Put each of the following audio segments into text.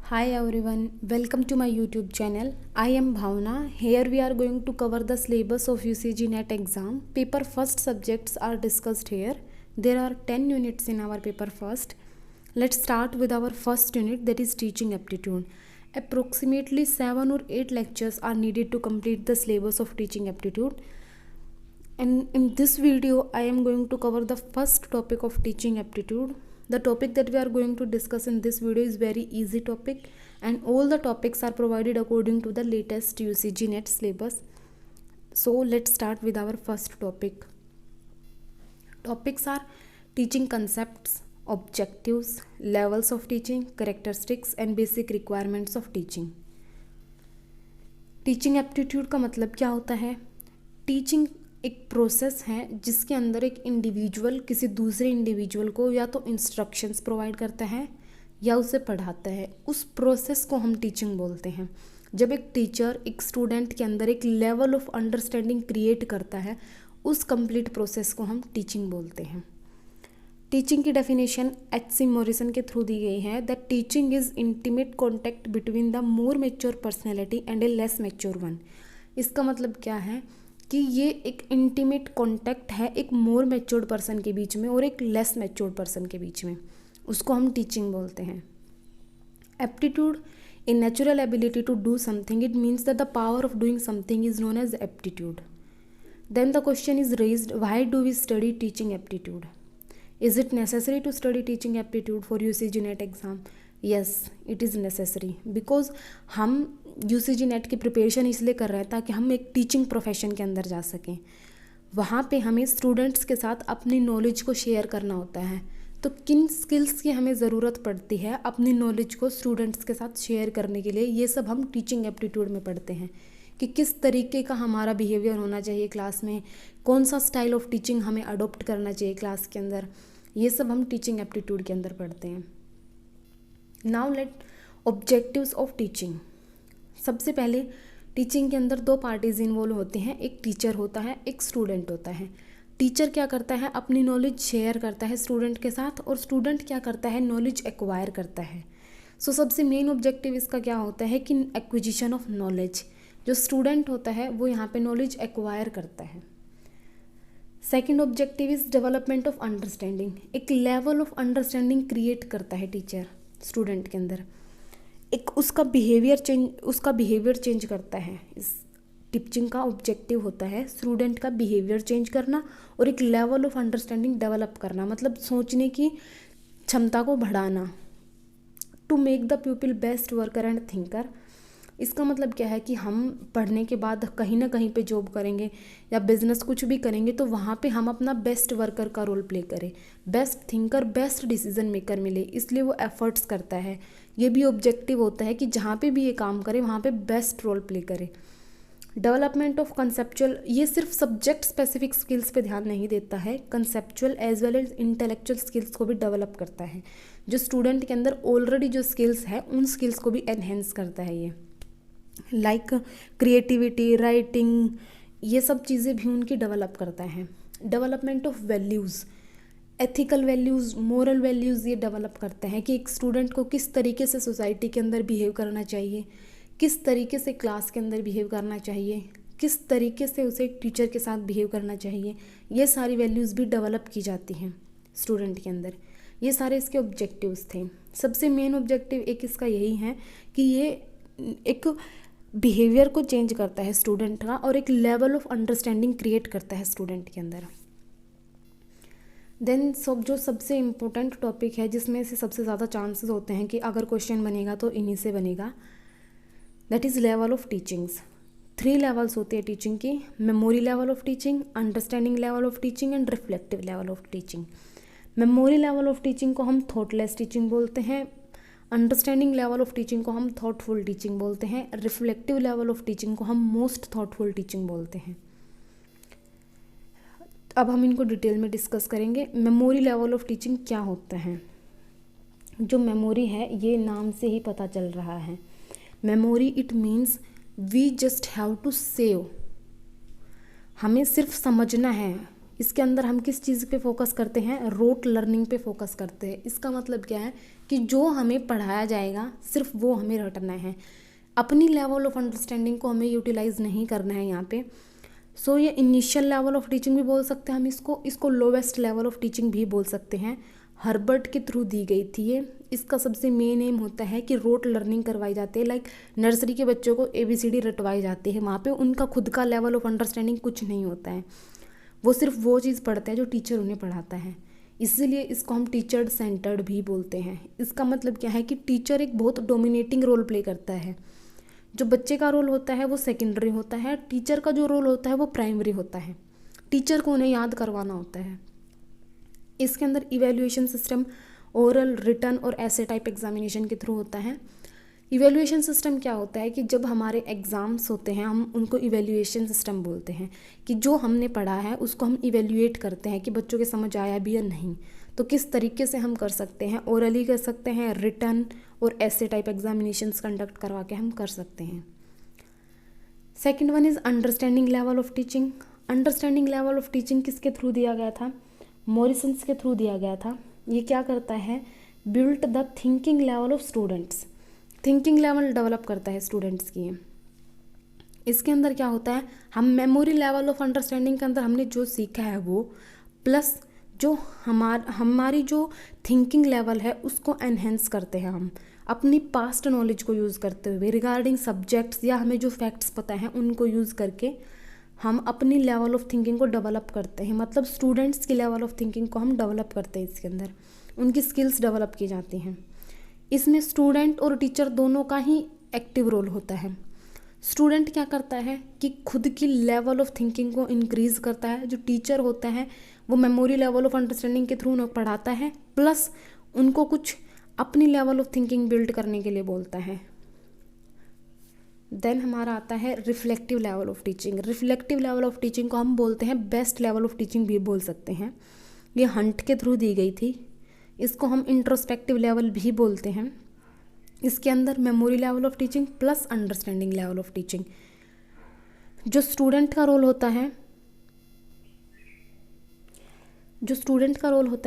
Hi everyone, welcome to my YouTube channel. I am Bhavna. Here we are going to cover the syllabus of UCG NET exam. Paper first subjects are discussed here. There are 10 units in our paper first. Let's start with our first unit, that is teaching aptitude. Approximately 7 or 8 lectures are needed to complete the syllabus of teaching aptitude. And in this video, I am going to cover the first topic of teaching aptitude. The topic that we are going to discuss in this video is very easy topic, and all the topics are provided according to the latest UCG NET syllabus. So let's start with our first topic. Topics are teaching concepts, objectives, levels of teaching, characteristics and basic requirements of teaching. Teaching aptitude का मतलब क्या होता है? Teaching एक process है जिसके अंदर एक इंडिविजुअल किसी दूसरे इंडिविजुअल को या तो इंस्ट्रक्शंस प्रोवाइड करता है या उसे पढ़ाता है. उस प्रोसेस को हम टीचिंग बोलते हैं. जब एक टीचर एक स्टूडेंट के अंदर एक लेवल ऑफ अंडरस्टैंडिंग क्रिएट करता है, उस कंप्लीट प्रोसेस को हम टीचिंग बोलते हैं. टीचिंग की डेफिनेशन H.C. मॉरिसन के थ्रू दी गई है that teaching is intimate contact between the more mature personality and A less mature one. इसका मतलब क्या है कि ये एक इंटीमेट कॉन्टैक्ट है एक मोर मैच्योर्ड पर्सन के बीच में और एक लेस मैच्योर्ड पर्सन के बीच में. उसको हम टीचिंग बोलते हैं. Aptitude a natural ability to do something. It means that the power of doing something is known as aptitude. Then the question is raised, why do we study teaching aptitude? Is it necessary to study teaching aptitude for UCG NET exam? Yes, it is necessary because हम UCG NET की preparation इसलिए कर रहे हैं ताकि हम एक teaching profession के अंदर जा सकें. वहाँ पे हमें स्टूडेंट्स के साथ अपनी नॉलेज को शेयर करना होता है. तो किन स्किल्स की हमें ज़रूरत पड़ती है अपनी नॉलेज को स्टूडेंट्स के साथ शेयर करने के लिए, ये सब हम टीचिंग एप्टीट्यूड में पढ़ते हैं कि किस तरीके का हमारा बिहेवियर होना चाहिए क्लास में, कौन सा स्टाइल ऑफ टीचिंग हमें अडोप्ट करना चाहिए क्लास के अंदर. ये सब हम टीचिंग एप्टीट्यूड के अंदर पढ़ते हैं. Now let objectives of teaching. सबसे पहले टीचिंग के अंदर 2 पार्टीज इन्वॉल्व होते हैं. एक टीचर होता है, एक स्टूडेंट होता है. टीचर क्या करता है, अपनी नॉलेज शेयर करता है स्टूडेंट के साथ, और स्टूडेंट क्या करता है, नॉलेज एक्वायर करता है. सो सबसे मेन ऑब्जेक्टिव इसका क्या होता है कि एक्विजिशन ऑफ नॉलेज. जो स्टूडेंट होता है वो यहाँ पे नॉलेज एक्वायर करता है. Second objective is development of understanding. एक लेवल ऑफ अंडरस्टैंडिंग क्रिएट करता है टीचर स्टूडेंट के अंदर. एक उसका बिहेवियर चेंज करता है. इस टीचिंग का ऑब्जेक्टिव होता है स्टूडेंट का बिहेवियर चेंज करना और एक लेवल ऑफ अंडरस्टैंडिंग डेवलप करना, मतलब सोचने की क्षमता को बढ़ाना. To make the people best worker and thinker. इसका मतलब क्या है कि हम पढ़ने के बाद कहीं ना कहीं पे जॉब करेंगे या बिजनेस कुछ भी करेंगे तो वहाँ पे हम अपना बेस्ट वर्कर का रोल प्ले करें, best thinker, best decision maker मिले, इसलिए वो एफर्ट्स करता है. ये भी ऑब्जेक्टिव होता है कि जहाँ पे भी ये काम करे वहाँ पे बेस्ट रोल प्ले करे. डेवलपमेंट ऑफ कंसेप्चुअल, ये सिर्फ सब्जेक्ट स्पेसिफिक स्किल्स पे ध्यान नहीं देता है, conceptual as well as intellectual skills को भी डेवलप करता है. जो स्टूडेंट के अंदर ऑलरेडी जो स्किल्स है उन स्किल्स को भी एनहेंस करता है. ये लाइक क्रिएटिविटी, राइटिंग, ये सब चीज़ें भी उनकी डेवलप करता है. Development of values, ethical values, moral values ये डेवलप करते हैं कि एक स्टूडेंट को किस तरीके से सोसाइटी के अंदर बिहेव करना चाहिए, किस तरीके से क्लास के अंदर बिहेव करना चाहिए, किस तरीके से उसे एक टीचर के साथ बिहेव करना चाहिए. ये सारी वैल्यूज़ भी डेवलप की जाती हैं स्टूडेंट के अंदर. ये सारे इसके ऑब्जेक्टिव्स थे. सबसे मेन ऑब्जेक्टिव एक इसका यही है कि ये एक बिहेवियर को चेंज करता है स्टूडेंट का और एक लेवल ऑफ अंडरस्टैंडिंग क्रिएट करता है स्टूडेंट के अंदर. देन जो सबसे इम्पोर्टेंट टॉपिक है जिसमें से सबसे ज़्यादा चांसेस होते हैं कि अगर क्वेश्चन बनेगा तो इन्हीं से बनेगा, that is level of teachings. 3 levels होते हैं टीचिंग की: memory level of teaching, understanding level of teaching and reflective level of teaching. Memory level of teaching को हम थॉटलेस टीचिंग बोलते हैं, अंडरस्टैंडिंग लेवल ऑफ टीचिंग को हम थॉटफुल टीचिंग बोलते हैं, रिफ्लेक्टिव लेवल ऑफ टीचिंग को हम मोस्ट थॉटफुल टीचिंग बोलते हैं. अब हम इनको डिटेल में डिस्कस करेंगे. मेमोरी लेवल ऑफ टीचिंग क्या होता है? जो मेमोरी है ये नाम से ही पता चल रहा है. Memory it means we just have to save. हमें सिर्फ समझना है इसके अंदर हम किस चीज़ पे फोकस करते हैं, रोट लर्निंग पे फोकस करते हैं। इसका मतलब क्या है कि जो हमें पढ़ाया जाएगा सिर्फ वो हमें रटना है, अपनी लेवल ऑफ अंडरस्टैंडिंग को हमें यूटिलाइज नहीं करना है यहाँ पे। सो ये इनिशियल लेवल ऑफ टीचिंग भी बोल सकते हैं हम इसको लोवेस्ट लेवल ऑफ टीचिंग भी बोल सकते हैं। हर्बर्ट के थ्रू दी गई थी ये। इसका सबसे मेन एम होता है कि रोट लर्निंग करवाई जाती है, लाइक नर्सरी के बच्चों को ABCD रटवाई जाती है, वहाँ पे उनका खुद का लेवल ऑफ अंडरस्टैंडिंग कुछ नहीं होता है, वो सिर्फ वो चीज़ पढ़ते हैं जो टीचर उन्हें पढ़ाता है। इसीलिए इसको हम टीचर सेंटर्ड भी बोलते हैं। इसका मतलब क्या है कि टीचर एक बहुत डोमिनेटिंग रोल प्ले करता है। जो बच्चे का रोल होता है वो सेकेंडरी होता है, टीचर का जो रोल होता है वो प्राइमरी होता है। टीचर को उन्हें याद करवाना होता है। इसके अंदर इवैल्यूएशन सिस्टम ओरल, रिटन और ऐसे टाइप एग्जामिनेशन के थ्रू होता है। इवैल्यूएशन सिस्टम क्या होता है कि जब हमारे एग्ज़ाम्स होते हैं हम उनको इवैल्यूएशन सिस्टम बोलते हैं, कि जो हमने पढ़ा है उसको हम इवैल्यूएट करते हैं कि बच्चों के समझ आया भी या नहीं। तो किस तरीके से हम कर सकते हैं, ओरली कर सकते हैं, रिटन और ऐसे टाइप एग्जामिनेशंस कंडक्ट करवा के हम कर सकते हैं। Second one is understanding level of teaching. Understanding level of teaching किसके थ्रू दिया गया था, मॉरिसन्स के थ्रू दिया गया था। ये क्या करता है, built the thinking level of students, thinking level develop करता है स्टूडेंट्स की। इसके अंदर क्या होता है, हम मेमोरी लेवल ऑफ अंडरस्टैंडिंग के अंदर हमने जो सीखा है वो प्लस जो हमारी जो थिंकिंग लेवल है उसको एनहेंस करते हैं हम अपनी पास्ट नॉलेज को यूज़ करते हुए रिगार्डिंग सब्जेक्ट्स या हमें जो फैक्ट्स पता है उनको यूज़ करके हम अपनी लेवल ऑफ थिंकिंग को डेवलप करते हैं। मतलब स्टूडेंट्स की लेवल ऑफ थिंकिंग को हम डेवलप करते हैं, इसके अंदर उनकी स्किल्स डेवलप की जाती हैं। इसमें स्टूडेंट और टीचर दोनों का ही एक्टिव रोल होता है। स्टूडेंट क्या करता है कि खुद की लेवल ऑफ थिंकिंग को इंक्रीज़ करता है, जो टीचर होता है वो मेमोरी लेवल ऑफ अंडरस्टैंडिंग के थ्रू उन्हें पढ़ाता है, प्लस उनको कुछ अपनी लेवल ऑफ थिंकिंग बिल्ड करने के लिए बोलता है। देन हमारा आता है reflective level of teaching. Reflective level of teaching को हम बोलते हैं बेस्ट लेवल ऑफ टीचिंग भी बोल सकते हैं। ये हंट के थ्रू दी गई थी। इसको हम इंट्रोस्पेक्टिव लेवल भी बोलते हैं। इसके अंदर memory level of teaching plus understanding level of teaching. जो स्टूडेंट का रोल होता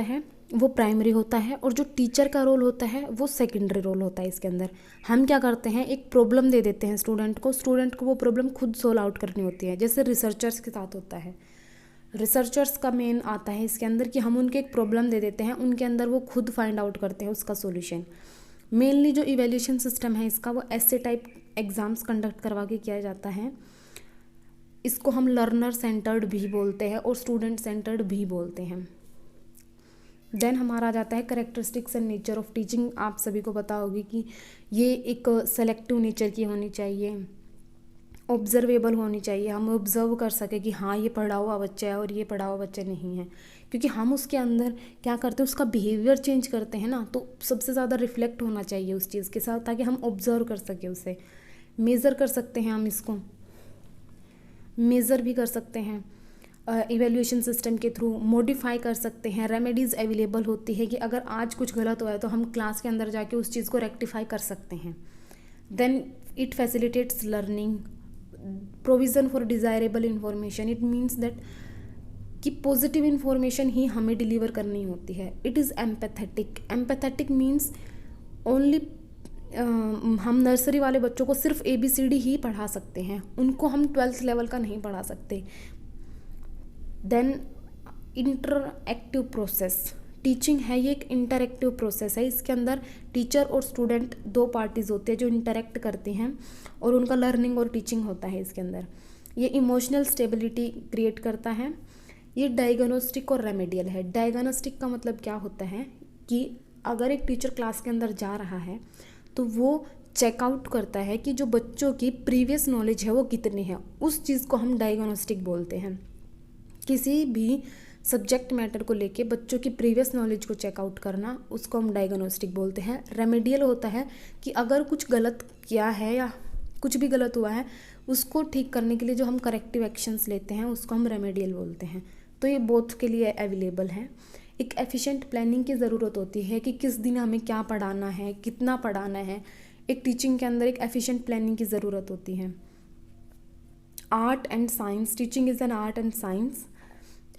है वो प्राइमरी होता है और जो टीचर का रोल होता है वो सेकेंडरी रोल होता है। इसके अंदर हम क्या करते हैं, एक प्रॉब्लम दे देते हैं स्टूडेंट को वो प्रॉब्लम खुद सोल्व आउट करनी होती है, जैसे रिसर्चर्स के साथ होता है। रिसर्चर्स का मेन आता है इसके अंदर कि हम उनके एक प्रॉब्लम दे देते हैं, उनके अंदर वो खुद फाइंड आउट करते हैं उसका सॉल्यूशन। मेनली जो इवैल्यूएशन सिस्टम है इसका वो ऐसे टाइप एग्ज़ाम्स कंडक्ट करवा के किया जाता है। इसको हम लर्नर सेंटर्ड भी बोलते हैं और स्टूडेंट सेंटर्ड भी बोलते हैं। देन हमारा आ जाता है characteristics and nature of teaching. आप सभी को पता होगी कि ये एक सेलेक्टिव नेचर की होनी चाहिए, ऑब्जर्वेबल होनी चाहिए, हम ऑब्जर्व कर सके कि हाँ ये पढ़ा हुआ बच्चा है और ये पढ़ा हुआ बच्चा नहीं है, क्योंकि हम उसके अंदर क्या करते हैं उसका बिहेवियर चेंज करते हैं ना, तो सबसे ज़्यादा रिफ्लेक्ट होना चाहिए उस चीज़ के साथ ताकि हम ऑब्जर्व कर सके उसे। मेज़र कर सकते हैं, हम इसको मेज़र भी कर सकते हैं इवैल्यूएशन सिस्टम के थ्रू, मॉडिफाई कर सकते हैं। रेमेडीज़ अवेलेबल होती है कि अगर आज कुछ गलत हुआ है तो हम क्लास के अंदर जाके उस चीज़ को रेक्टिफाई कर सकते हैं। Then it facilitates learning, provision for desirable information. It means that कि पॉजिटिव इन्फॉर्मेशन ही हमें डिलीवर करनी होती है। It is empathetic. Empathetic means only हम नर्सरी वाले बच्चों को सिर्फ ABCD ही पढ़ा सकते हैं, उनको हम 12th लेवल का नहीं पढ़ा सकते। Then interactive process. टीचिंग है ये एक इंटरएक्टिव प्रोसेस है। इसके अंदर टीचर और स्टूडेंट दो पार्टीज होते हैं जो इंटरैक्ट करते हैं और उनका लर्निंग और टीचिंग होता है। इसके अंदर ये इमोशनल स्टेबिलिटी क्रिएट करता है। ये डायग्नोस्टिक और रेमेडियल है। डायग्नोस्टिक का मतलब क्या होता है कि अगर एक टीचर क्लास के अंदर जा रहा है तो वो चेकआउट करता है कि जो बच्चों की प्रीवियस नॉलेज है वो कितनी है, उस चीज़ को हम डायग्नोस्टिक बोलते हैं। किसी भी सब्जेक्ट मैटर को लेके बच्चों की प्रीवियस नॉलेज को चेकआउट करना, उसको हम डायग्नोस्टिक बोलते हैं। रेमेडियल होता है कि अगर कुछ गलत किया है या कुछ भी गलत हुआ है उसको ठीक करने के लिए जो हम करेक्टिव एक्शंस लेते हैं उसको हम रेमेडियल बोलते हैं। तो ये बोथ के लिए अवेलेबल है। एक एफिशिएंट प्लानिंग की ज़रूरत होती है कि किस दिन हमें क्या पढ़ाना है, कितना पढ़ाना है। एक टीचिंग के अंदर एक एफिशिएंट प्लानिंग की ज़रूरत होती है। Art and science. Teaching is an art and science.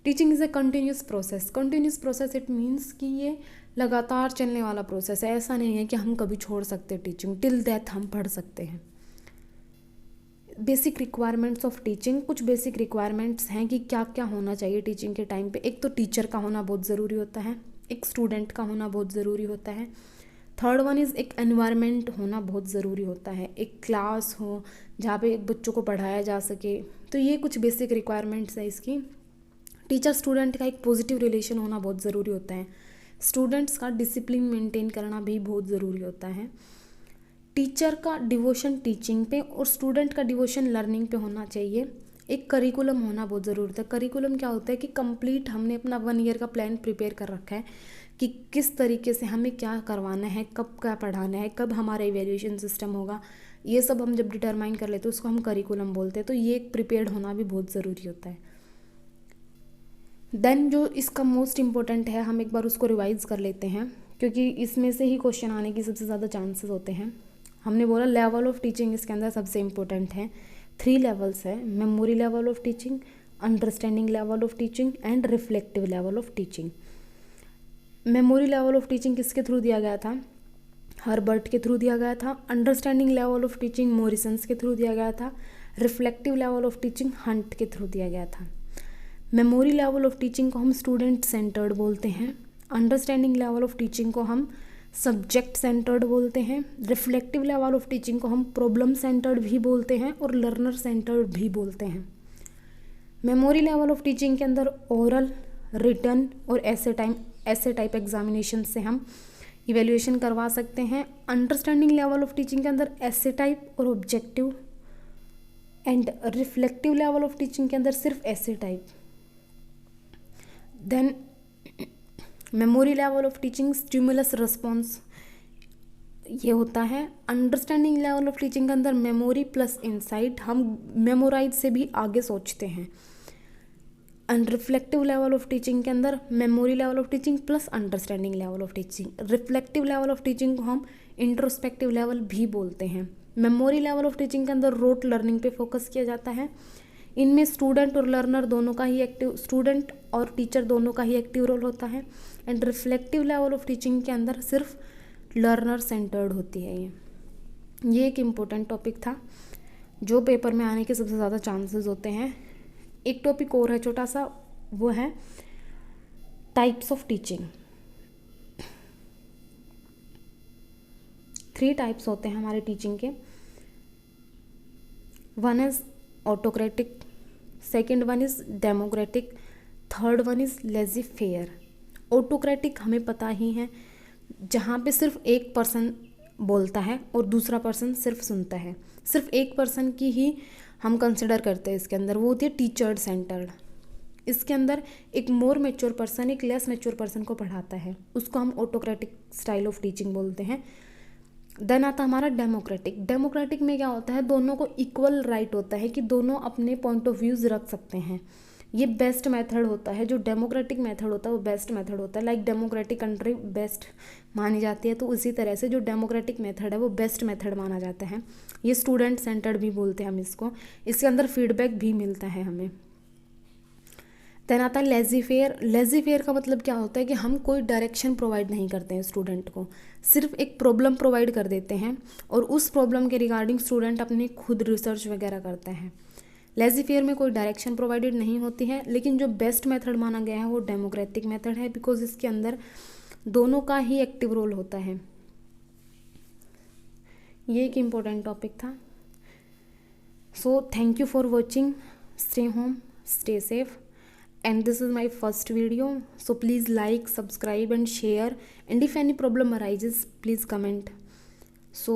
Teaching is a continuous process. Continuous process it means कि ये लगातार चलने वाला प्रोसेस है। ऐसा नहीं है कि हम कभी छोड़ सकते टीचिंग, टिल डेथ हम पढ़ सकते हैं। बेसिक रिक्वायरमेंट्स ऑफ टीचिंग, कुछ बेसिक रिक्वायरमेंट्स हैं कि क्या क्या होना चाहिए टीचिंग के टाइम पे। एक तो टीचर का होना बहुत ज़रूरी होता है, एक स्टूडेंट का होना बहुत ज़रूरी होता है। थर्ड वन इज़ एक एनवायरनमेंट होना बहुत ज़रूरी होता है, एक क्लास हो जहाँ पे बच्चों को पढ़ाया जा सके। तो ये कुछ बेसिक रिक्वायरमेंट्स है इसकी। टीचर स्टूडेंट का एक पॉजिटिव रिलेशन होना बहुत ज़रूरी होता है। स्टूडेंट्स का डिसिप्लिन मेंटेन करना भी बहुत ज़रूरी होता है। टीचर का डिवोशन टीचिंग पे और स्टूडेंट का डिवोशन लर्निंग पे होना चाहिए। एक करिकुलम होना बहुत ज़रूरी होता है। करिकुलम क्या होता है कि कंप्लीट हमने अपना 1 ईयर का प्लान प्रिपेयर कर रखा है कि किस तरीके से हमें क्या करवाना है, कब क्या पढ़ाना है, कब हमारा इवैल्यूएशन सिस्टम होगा। ये सब हम जब डिटरमाइन कर लेते हैं उसको हम करिकुलम बोलते हैं। तो ये एक प्रिपेयर्ड होना भी बहुत ज़रूरी होता है। देन जो इसका मोस्ट इम्पोर्टेंट है, हम एक बार उसको रिवाइज कर लेते हैं क्योंकि इसमें से ही क्वेश्चन आने की सबसे ज़्यादा चांसेस होते हैं। हमने बोला लेवल ऑफ टीचिंग इसके अंदर सबसे इम्पोर्टेंट है। 3 लेवल्स है, memory level of teaching, understanding level of teaching and reflective level of teaching. Memory level of teaching किसके थ्रू दिया गया था? हर्बर्ट के थ्रू दिया गया था। अंडरस्टैंडिंग लेवल ऑफ टीचिंग मॉरिसन्स के थ्रू दिया गया था। Reflective level of teaching Hunt के थ्रू दिया गया था। मेमोरी लेवल ऑफ टीचिंग को हम स्टूडेंट सेंटर्ड बोलते हैं। अंडरस्टैंडिंग लेवल ऑफ टीचिंग को हम सब्जेक्ट सेंटर्ड बोलते हैं। रिफ्लेक्टिव लेवल ऑफ टीचिंग को हम प्रॉब्लम सेंटर्ड भी बोलते हैं और लर्नर सेंटर्ड भी बोलते हैं। मेमोरी लेवल ऑफ टीचिंग के अंदर ओरल, रिटन और ऐसे टाइप एग्जामिनेशन से हम इवेल्युएशन करवा सकते हैं। अंडरस्टैंडिंग लेवल ऑफ टीचिंग के अंदर ऐसे टाइप और objective, and reflective level of teaching के अंदर सिर्फ ऐसे type. Then memory level of teaching stimulus response ये होता है। अंडरस्टैंडिंग लेवल ऑफ टीचिंग के अंदर मेमोरी प्लस इंसाइट, हम मेमोराइज से भी आगे सोचते हैं। And reflective level of teaching के अंदर memory level of teaching plus understanding level of teaching. Reflective level of teaching को हम इंट्रोस्पेक्टिव लेवल भी बोलते हैं। मेमोरी लेवल ऑफ टीचिंग के अंदर रोट लर्निंग पे फोकस किया जाता है। इनमें स्टूडेंट और लर्नर दोनों का ही एक्टिव, स्टूडेंट और टीचर दोनों का ही एक्टिव रोल होता है। And reflective level of teaching के अंदर सिर्फ लर्नर सेंटर्ड होती है। ये एक इम्पोर्टेंट टॉपिक था जो पेपर में आने के सबसे ज़्यादा चांसेस होते हैं। एक टॉपिक और है छोटा सा, वो है टाइप्स ऑफ टीचिंग। 3 टाइप्स होते हैं हमारे टीचिंग के। 1 is autocratic, second 1 is democratic, third 1 is lazy fair. Autocratic हमें पता ही है, जहाँ पे सिर्फ एक पर्सन बोलता है और दूसरा पर्सन सिर्फ सुनता है। सिर्फ एक पर्सन की ही हम कंसिडर करते हैं इसके अंदर, वो होती है टीचर सेंटर्ड। इसके अंदर एक मोर मैच्योर पर्सन एक लेस मैच्योर पर्सन को पढ़ाता है, उसको हम ऑटोक्रेटिक स्टाइल ऑफ टीचिंग बोलते हैं। देन आता हमारा डेमोक्रेटिक। डेमोक्रेटिक में क्या होता है, दोनों को इक्वल राइट होता है कि दोनों अपने पॉइंट ऑफ व्यूज़ रख सकते हैं। ये बेस्ट मेथड होता है, जो डेमोक्रेटिक मेथड होता है वो बेस्ट मेथड होता है। लाइक डेमोक्रेटिक कंट्री बेस्ट मानी जाती है, तो उसी तरह से जो डेमोक्रेटिक मेथड है वो बेस्ट मेथड माना जाता है। ये स्टूडेंट सेंटर्ड भी बोलते हैं हम इसको। इसके अंदर फीडबैक भी मिलता है हमें। देन आता है लेजी फेयर। लेजी फेयर का मतलब क्या होता है कि हम कोई डायरेक्शन प्रोवाइड नहीं करते हैं स्टूडेंट को, सिर्फ एक प्रॉब्लम प्रोवाइड कर देते हैं और उस प्रॉब्लम के रिगार्डिंग स्टूडेंट अपनी खुद रिसर्च वगैरह करते हैं। लेजी फेयर में कोई डायरेक्शन प्रोवाइडेड नहीं होती है। लेकिन जो बेस्ट मेथड माना गया है वो डेमोक्रेटिक मेथड है, बिकॉज इसके अंदर दोनों का ही एक्टिव रोल होता है। ये एक इम्पोर्टेंट टॉपिक था। So thank you for watching. Stay home, stay safe, and this is my first video, so please like, subscribe and share, and if any problem arises please comment, so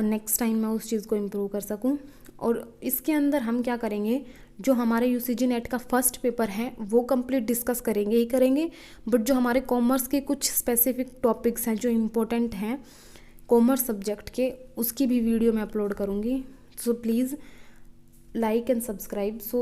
next time मैं उस चीज़ को improve कर सकूं। और इसके अंदर हम क्या करेंगे, जो हमारे UCG नेट का फर्स्ट पेपर है वो कंप्लीट डिस्कस करेंगे ही करेंगे, बट जो हमारे कॉमर्स के कुछ स्पेसिफिक टॉपिक्स हैं जो इम्पोर्टेंट हैं कॉमर्स सब्जेक्ट के, उसकी भी वीडियो मैं अपलोड करूँगी। So please like and subscribe. So